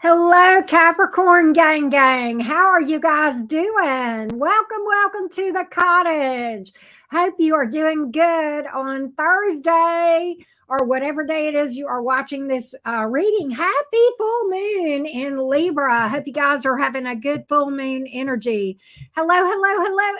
Hello, Capricorn gang. How are you guys doing? Welcome to the cottage. Hope you are doing good on Thursday or whatever day it is you are watching this reading. Happy full moon in Libra. Hope you guys are having a good full moon energy. Hello,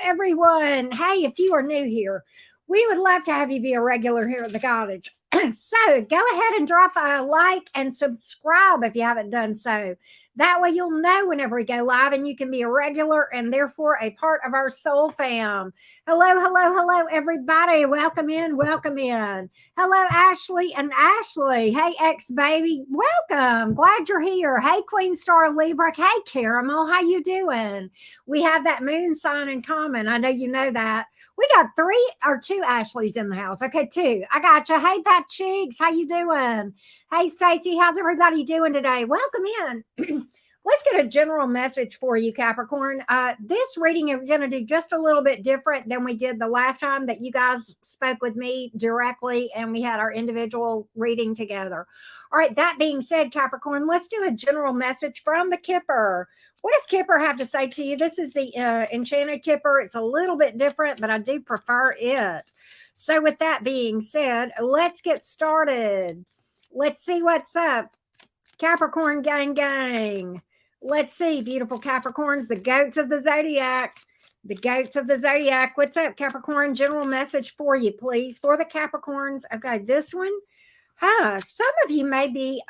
everyone. Hey, if you are new here, we would love to have you be a regular here at the cottage. So go ahead and drop a like and subscribe if you haven't done so. That way you'll know whenever we go live and you can be a regular and therefore a part of our soul fam. Hello, everybody. Welcome in. Hello, Ashley and Ashley. Hey, ex-baby. Welcome. Glad you're here. Hey, Queen Star Libra. Hey, Caramel. How you doing? We have that moon sign in common. I know you know that. We got two Ashleys in the house. Okay, two. I got you. Hey, Pat Cheeks. How you doing? Hey, Stacy. How's everybody doing today? Welcome in. Let's get a general message for you, Capricorn. This reading we're going to do just a little bit different than we did the last time that you guys spoke with me directly and we had our individual reading together. All right, that being said, Capricorn, let's do a general message from the Kipper. What does Kipper have to say to you? This is the Enchanted Kipper. It's a little bit different, but I do prefer it. So with that being said, let's get started. Let's see what's up. Capricorn gang. Let's see, beautiful Capricorns, the goats of the zodiac. The goats of the zodiac. What's up, Capricorn? General message for you, please, for the Capricorns. Okay, this one. Some of you may be,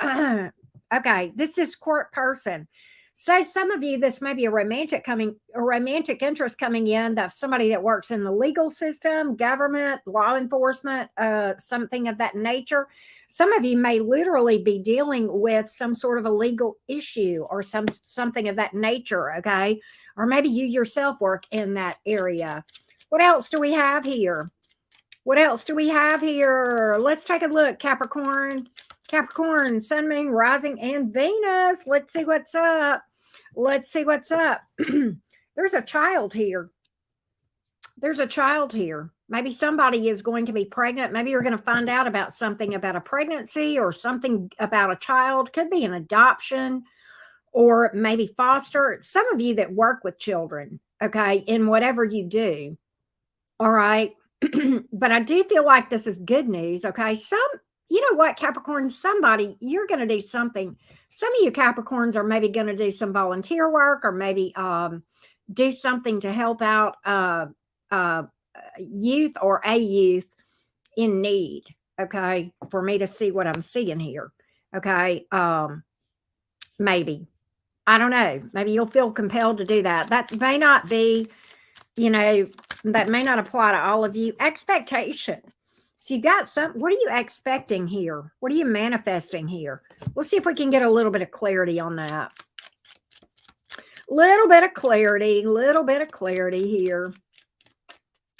okay, this is court person. So some of you, this may be a romantic interest coming in, that somebody that works in the legal system, government, law enforcement, something of that nature. Some of you may literally be dealing with some sort of a legal issue or something of that nature, okay? Or maybe you yourself work in that area. What else do we have here? Let's take a look, Capricorn. Capricorn, Sun, Moon, Rising, and Venus. Let's see what's up. There's a child here. Maybe somebody is going to be pregnant. Maybe you're going to find out about something about a pregnancy or something about a child. Could be an adoption or maybe foster. Some of you that work with children, okay, in whatever you do. All right. But I do feel like this is good news. Okay. You know what, Capricorn, you're going to do something. Some of you Capricorns are maybe going to do some volunteer work or maybe do something to help out youth or a youth in need. Okay. For me to see what I'm seeing here. Okay. Maybe, I don't know. Maybe you'll feel compelled to do that. That may not be, that may not apply to all of you. Expectation. So you got what are you expecting here? What are you manifesting here? We'll see if we can get a little bit of clarity on that. Little bit of clarity here.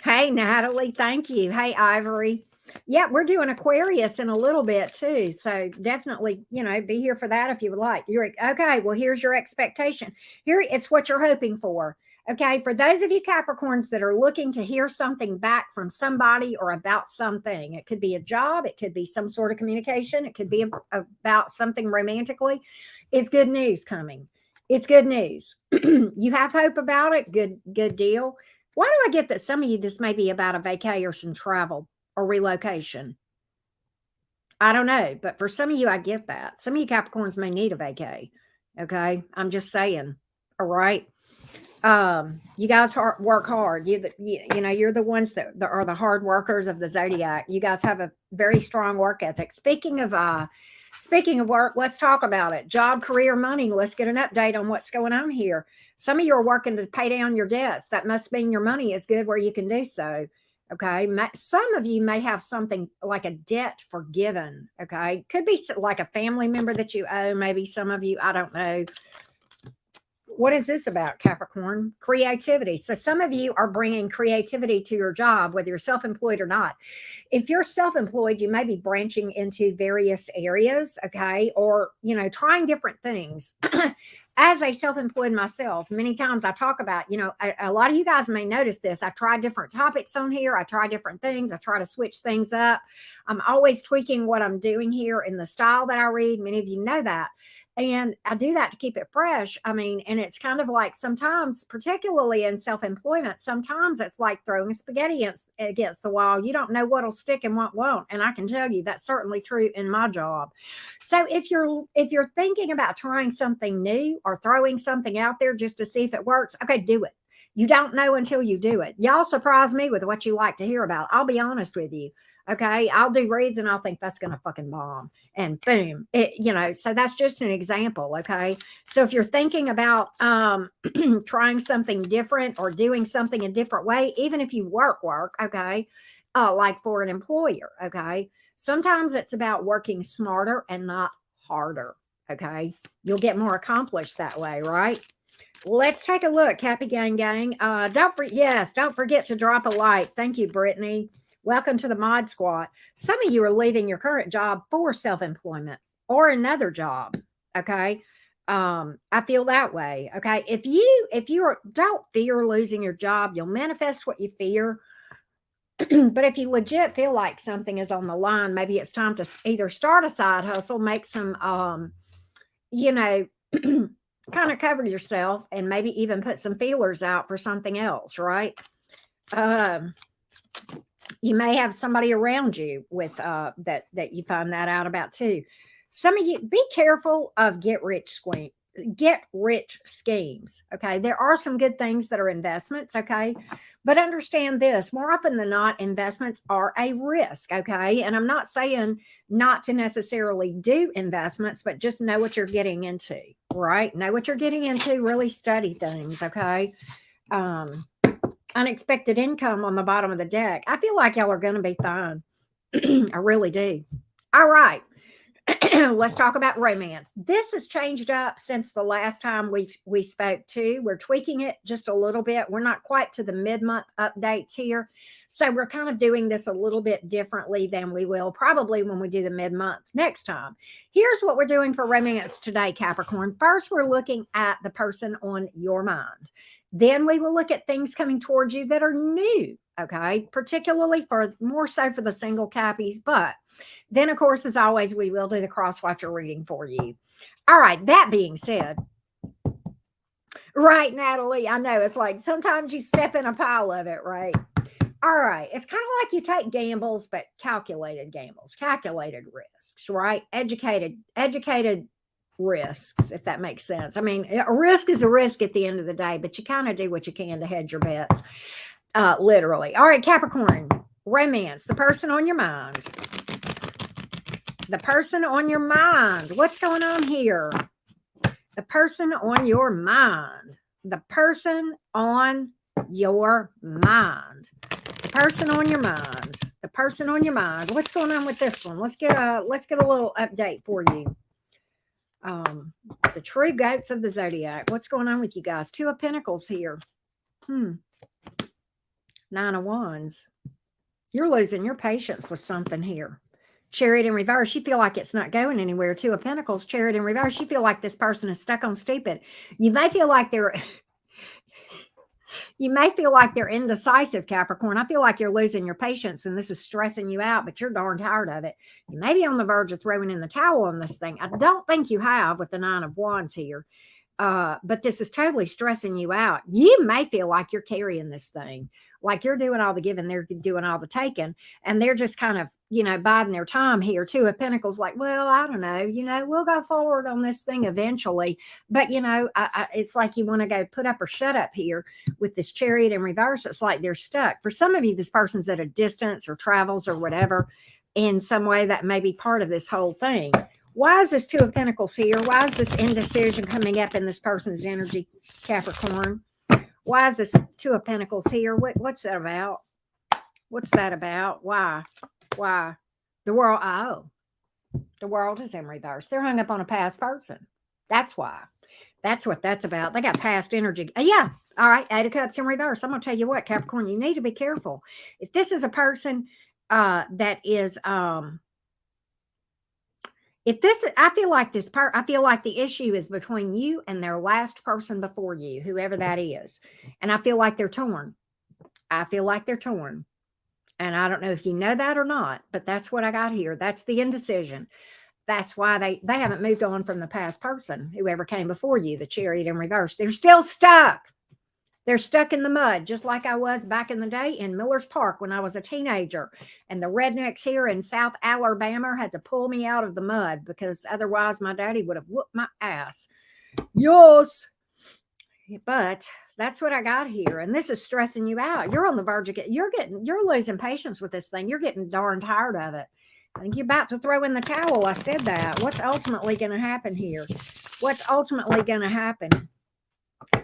Hey, Natalie, thank you. Hey, Ivory. Yeah, we're doing Aquarius in a little bit too. So definitely, be here for that if you would like. You're okay. Well, here's your expectation. Here, it's what you're hoping for. Okay, for those of you Capricorns that are looking to hear something back from somebody or about something, it could be a job, it could be some sort of communication, it could be about something romantically. It's good news coming. It's good news. You have hope about it. Good deal. Why do I get that some of you, this may be about a vacay or some travel or relocation? I don't know, but for some of you, I get that. Some of you Capricorns may need a vacay. Okay, I'm just saying. All right. You guys work hard. You're the ones that are the hard workers of the zodiac. You guys have a very strong work ethic. Speaking of work, let's talk about it. Job, career, money. Let's get an update on what's going on here. Some of you are working to pay down your debts. That must mean your money is good where you can do so. Okay. Some of you may have something like a debt forgiven. Okay. Could be like a family member that you owe. Maybe some of you, I don't know. What is this about, Capricorn? Creativity. So some of you are bringing creativity to your job, whether you're self-employed or not. If you're self-employed, you may be branching into various areas, okay? Or, trying different things. As a self-employed myself, many times I talk about, a lot of you guys may notice this. I try different topics on here. I try different things. I try to switch things up. I'm always tweaking what I'm doing here in the style that I read. Many of you know that. And I do that to keep it fresh. I mean, and it's kind of like sometimes, particularly in self-employment, sometimes it's like throwing spaghetti against the wall. You don't know what'll stick and what won't. And I can tell you that's certainly true in my job. So if you're thinking about trying something new or throwing something out there just to see if it works, okay, do it. You don't know until you do it. Y'all surprise me with what you like to hear about. I'll be honest with you. Okay. I'll do reads and I'll think that's going to fucking bomb. And boom, so that's just an example. Okay. So if you're thinking about trying something different or doing something a different way, even if you work, okay, like for an employer, okay, sometimes it's about working smarter and not harder. Okay. You'll get more accomplished that way, right? Let's take a look, Cappy Gang Gang. Don't forget to drop a like. Thank you, Brittany. Welcome to the Mod Squad. Some of you are leaving your current job for self-employment or another job. Okay. I feel that way. Okay. Don't fear losing your job, you'll manifest what you fear. But if you legit feel like something is on the line, maybe it's time to either start a side hustle, make some, kind of cover yourself and maybe even put some feelers out for something else, right? You may have somebody around you with that you find that out about too. Some of you be careful of get rich schemes. Okay, there are some good things that are investments. Okay, but understand this: more often than not, investments are a risk. Okay, and I'm not saying not to necessarily do investments, but just know what you're getting into. Right, know what you're getting into. Really study things. Okay. Unexpected income on the bottom of the deck. I feel like y'all are going to be fine. I really do. All right. Let's talk about romance. This has changed up since the last time we spoke too. We're tweaking it just a little bit. We're not quite to the mid-month updates here. So we're kind of doing this a little bit differently than we will probably when we do the mid-month next time. Here's what we're doing for romance today, Capricorn. First, we're looking at the person on your mind. Then we will look at things coming towards you that are new, okay? Particularly more so for the single Cappies. But then, of course, as always, we will do the cross-watcher reading for you. All right, that being said, right, Natalie, I know it's like sometimes you step in a pile of it, right? All right, it's kind of like you take gambles, but calculated gambles, calculated risks, right? Educated risks, if that makes sense. I mean, a risk is a risk at the end of the day, but you kind of do what you can to hedge your bets, literally. All right, Capricorn, romance, the person on your mind. The person on your mind. What's going on here? The person on your mind. The person on your mind. The person on your mind. The person on your mind. What's going on with this one? Let's get a little update for you. The true goats of the zodiac. What's going on with you guys? Two of Pentacles here. Nine of Wands. You're losing your patience with something here. Chariot in reverse. You feel like it's not going anywhere. Two of Pentacles. Chariot in reverse. You feel like this person is stuck on stupid. You may feel like they're indecisive, Capricorn. I feel like you're losing your patience and this is stressing you out, but you're darn tired of it. You may be on the verge of throwing in the towel on this thing. I don't think you have with the Nine of Wands here. But this is totally stressing you out. You may feel like you're carrying this thing, like you're doing all the giving, they're doing all the taking, and they're just kind of, biding their time here. Two of Pentacles, like, well, I don't know, we'll go forward on this thing eventually. But, it's like you want to go put up or shut up here with this Chariot in reverse. It's like they're stuck. For some of you, this person's at a distance or travels or whatever in some way that may be part of this whole thing. Why is this Two of Pentacles here? Why is this indecision coming up in this person's energy, Capricorn? Why is this Two of Pentacles here? What's that about? What's that about? Why? The world, the world is in reverse. They're hung up on a past person. That's why. That's what that's about. They got past energy. Yeah. All right. Eight of Cups in reverse. I'm going to tell you what, Capricorn, you need to be careful. If this is a person that is... I feel like the issue is between you and their last person before you, whoever that is. And I feel like they're torn. And I don't know if you know that or not, but that's what I got here. That's the indecision. That's why they haven't moved on from the past person, whoever came before you, the Chariot in reverse. They're still stuck. They're stuck in the mud, just like I was back in the day in Miller's Park when I was a teenager. And the rednecks here in South Alabama had to pull me out of the mud because otherwise my daddy would have whooped my ass. Yes. But that's what I got here. And this is stressing you out. You're on the verge of you're losing patience with this thing. You're getting darn tired of it. I think you're about to throw in the towel. I said that. What's ultimately going to happen here? What's ultimately going to happen?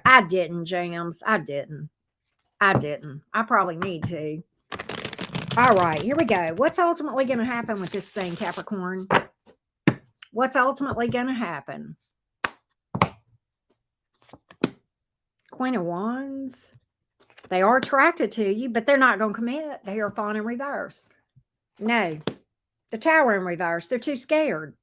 I didn't, Jams. I didn't. I probably need to. All right, here we go. What's ultimately going to happen with this thing, Capricorn? What's ultimately going to happen? Queen of Wands. They are attracted to you, but they're not going to commit. They are falling in reverse. No. The Tower in reverse. They're too scared.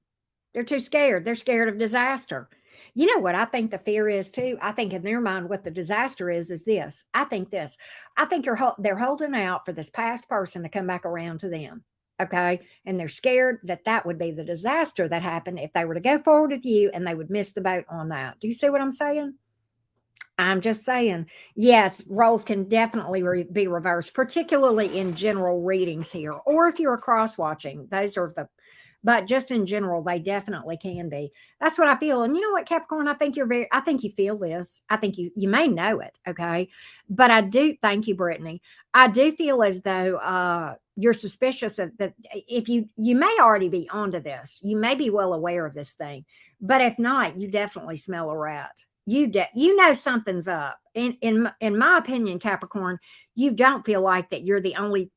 They're too scared. They're scared of disaster. You know what I think the fear is too? I think in their mind what the disaster is this. I think this. I think they're holding out for this past person to come back around to them. Okay? And they're scared that that would be the disaster that happened if they were to go forward with you and they would miss the boat on that. Do you see what I'm saying? I'm just saying, yes, roles can definitely be reversed, particularly in general readings here, or if you're cross watching. Those are but just in general, they definitely can be. That's what I feel. And you know what, Capricorn? I think you feel this. I think you may know it. Okay. But I do, thank you, Brittany. I do feel as though you're suspicious of that. If you may already be onto this, you may be well aware of this thing, but if not, you definitely smell a rat. You know something's up. In my opinion, Capricorn, you don't feel like that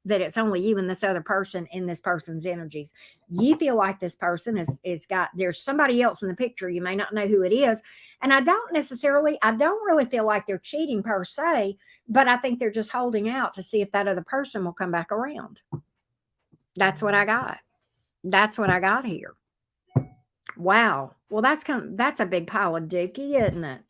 that it's only you and this other person in this person's energies. You feel like this person there's somebody else in the picture. You may not know who it is. And I don't really feel like they're cheating per se, but I think they're just holding out to see if that other person will come back around. That's what I got. That's what I got here. Wow. Well, that's a big pile of dookie, isn't it?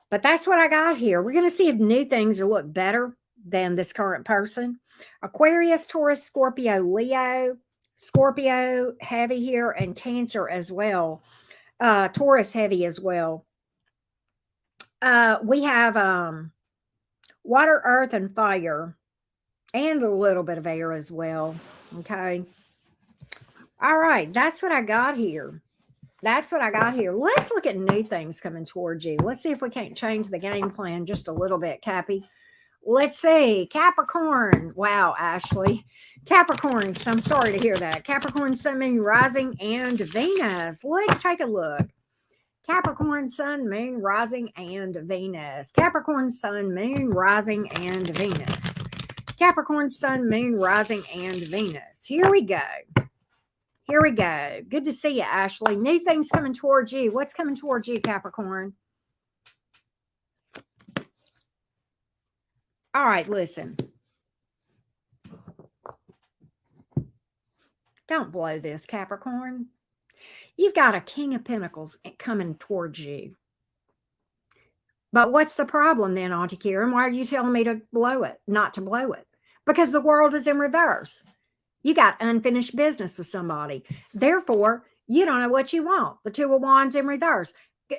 But that's what I got here. We're going to see if new things will look better than this current person. Aquarius, Taurus, Scorpio, Leo, Scorpio heavy here, and Cancer as well. Taurus heavy as well. We have water, earth, and fire, and a little bit of air as well. Okay. All right, that's what I got here. That's what I got here. Let's look at new things coming towards you. Let's see if we can't change the game plan just a little bit, Cappy. Let's see. Capricorn. Wow, Ashley. Capricorn. I'm sorry to hear that. Capricorn, Sun, Moon, Rising, and Venus. Let's take a look. Capricorn, Sun, Moon, Rising, and Venus. Capricorn, Sun, Moon, Rising, and Venus. Capricorn, Sun, Moon, Rising, and Venus. Here we go. Here we go. Good to see you, Ashley. New things coming towards you. What's coming towards you, Capricorn? All right, listen. Don't blow this, Capricorn. You've got a King of Pentacles coming towards you. But what's the problem then, Auntie Karen? Why are you telling me to blow it, not to blow it? Because the world is in reverse. You got unfinished business with somebody. Therefore, you don't know what you want. The Two of Wands in reverse.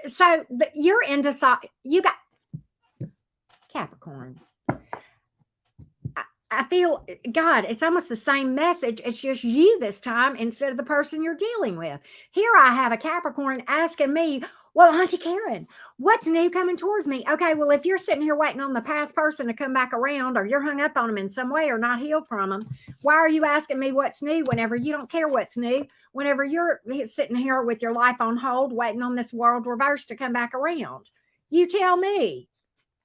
So you're indecisive. You got Capricorn. I feel, God, it's almost the same message. It's just you this time instead of the person you're dealing with. Here I have a Capricorn asking me, well, Auntie Karen, what's new coming towards me? Okay, well, if you're sitting here waiting on the past person to come back around, or you're hung up on them in some way or not healed from them, why are you asking me what's new whenever you don't care what's new? Whenever you're sitting here with your life on hold, waiting on this world reverse to come back around? You tell me.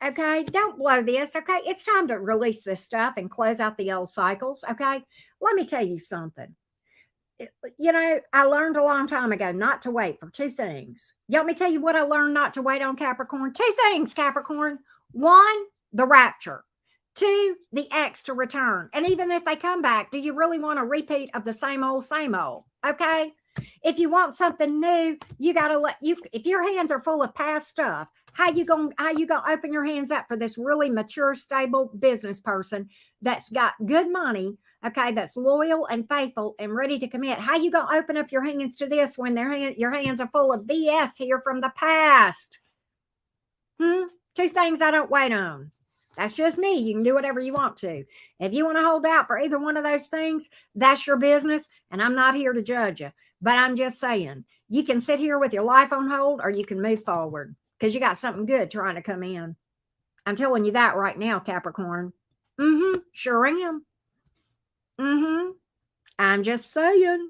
Okay, don't blow this. Okay, it's time to release this stuff and close out the old cycles. Okay, let me tell you something. You know, I learned a long time ago not to wait for two things. You want me to tell you what I learned not to wait on, Capricorn? Two things, Capricorn. One, the rapture. Two, the ex to return. And even if they come back, do you really want a repeat of the same old, same old? Okay, If you want something new, you got to if your hands are full of past stuff, how you going to open your hands up for this really mature, stable business person that's got good money, okay, that's loyal and faithful and ready to commit? How you going to open up your hands to this when your hands are full of BS here from the past? Two things I don't wait on. That's just me. You can do whatever you want to. If you want to hold out for either one of those things, that's your business, and I'm not here to judge you. But I'm just saying, you can sit here with your life on hold, or you can move forward because you got something good trying to come in. I'm telling you that right now, Capricorn. Sure am. I'm just saying.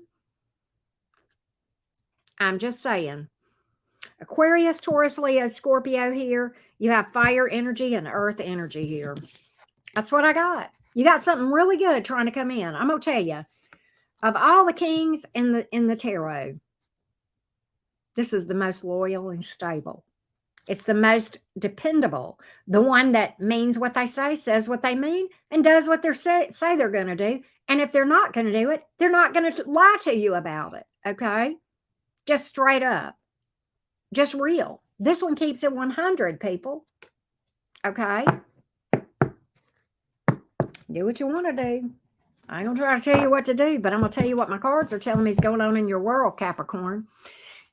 Aquarius, Taurus, Leo, Scorpio here. You have fire energy and earth energy here. That's what I got. You got something really good trying to come in. I'm going to tell you, of all the kings in the tarot, this is the most loyal and stable. It's the most dependable. The one that means what they say, says what they mean, and does what they say they're going to do. And if they're not going to do it, they're not going to lie to you about it. Okay? Just straight up. Just real. This one keeps it 100, people. Okay? Do what you want to do. I ain't going to try to tell you what to do, but I'm going to tell you what my cards are telling me is going on in your world, Capricorn.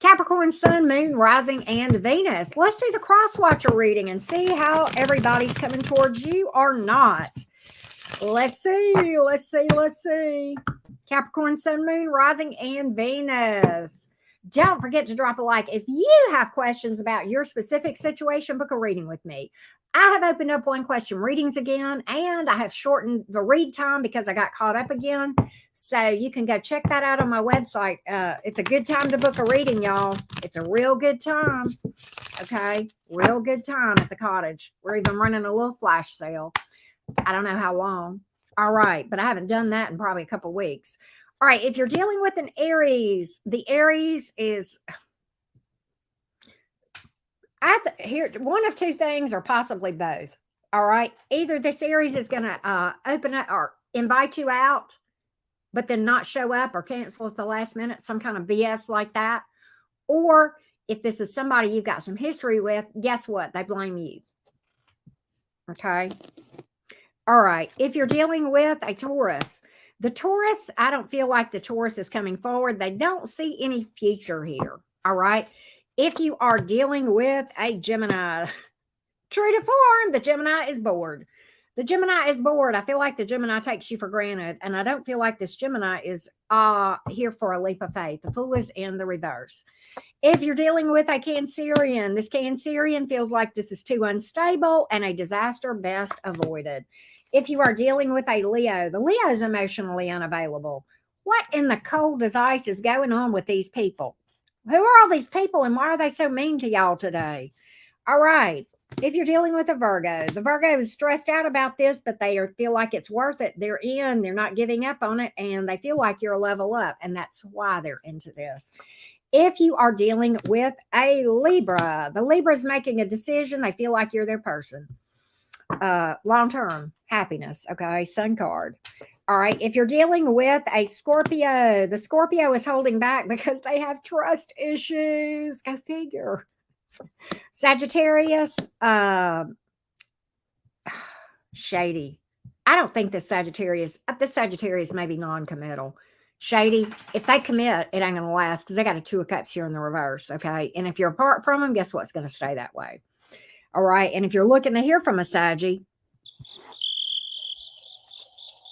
Capricorn, Sun, Moon, Rising, and Venus. Let's do the cross-watcher reading and see how everybody's coming towards you or not. Let's see. Capricorn, Sun, Moon, Rising, and Venus. Don't forget to drop a like. If you have questions about your specific situation, book a reading with me. I have opened up one question readings again, and I have shortened the read time because I got caught up again. So you can go check that out on my website. It's a good time to book a reading, y'all. It's a real good time. Okay. Real good time at the cottage. We're even running a little flash sale. I don't know how long. All right. But I haven't done that in probably a couple of weeks. All right. If you're dealing with an Aries, the Aries is here. One of two things or possibly both. All right. Either this Aries is going to open up or invite you out, but then not show up or cancel at the last minute, some kind of BS like that. Or if this is somebody you've got some history with, guess what? They blame you. Okay. All right. If you're dealing with a Taurus, the Taurus, I don't feel like the Taurus is coming forward. They don't see any future here. All right. If you are dealing with a Gemini, true to form, the Gemini is bored. The Gemini is bored. I feel like the Gemini takes you for granted. And I don't feel like this Gemini is here for a leap of faith. The Fool is in the reverse. If you're dealing with a Cancerian, this Cancerian feels like this is too unstable and a disaster best avoided. If you are dealing with a Leo, the Leo is emotionally unavailable. What in the cold as ice is going on with these people? Who are all these people and why are they so mean to y'all today? All right. If you're dealing with a Virgo, the Virgo is stressed out about this, but they feel like it's worth it. They're in, they're not giving up on it, and they feel like you're a level up, and that's why they're into this. If you are dealing with a Libra, the Libra is making a decision. They feel like you're their person. Long-term happiness. Okay. Sun card. All right. If you're dealing with a Scorpio, the Scorpio is holding back because they have trust issues. Go figure. Sagittarius, shady. I don't think this Sagittarius may be non-committal. Shady. If they commit, it ain't going to last because they got a Two of Cups here in the reverse. Okay. And if you're apart from them, guess what's going to stay that way? All right. And if you're looking to hear from a Saggy,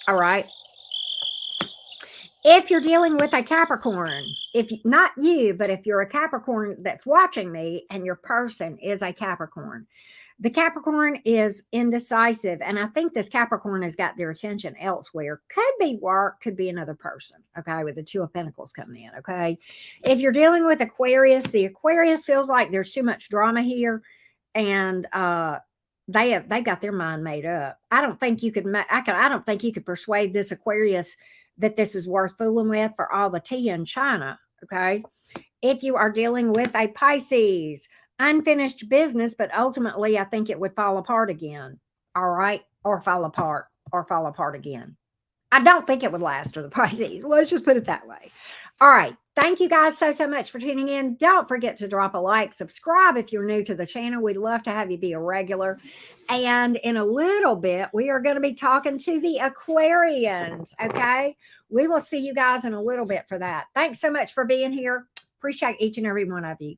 all right. If you're dealing with a Capricorn, not you, but if you're a Capricorn that's watching me and your person is a Capricorn, the Capricorn is indecisive. And I think this Capricorn has got their attention elsewhere. Could be work, could be another person. Okay. With the Two of Pentacles coming in. Okay. If you're dealing with Aquarius, the Aquarius feels like there's too much drama here. And they got their mind made up. I don't think you could persuade this Aquarius that this is worth fooling with for all the tea in China. Okay. If you are dealing with a Pisces, unfinished business, but ultimately I think it would fall apart again. All right. Or fall apart again. I don't think it would last for the Pisces. Let's just put it that way. All right. Thank you guys so much for tuning in. Don't forget to drop a like, subscribe if you're new to the channel. We'd love to have you be a regular. And in a little bit, we are going to be talking to the Aquarians. Okay. We will see you guys in a little bit for that. Thanks so much for being here. Appreciate each and every one of you.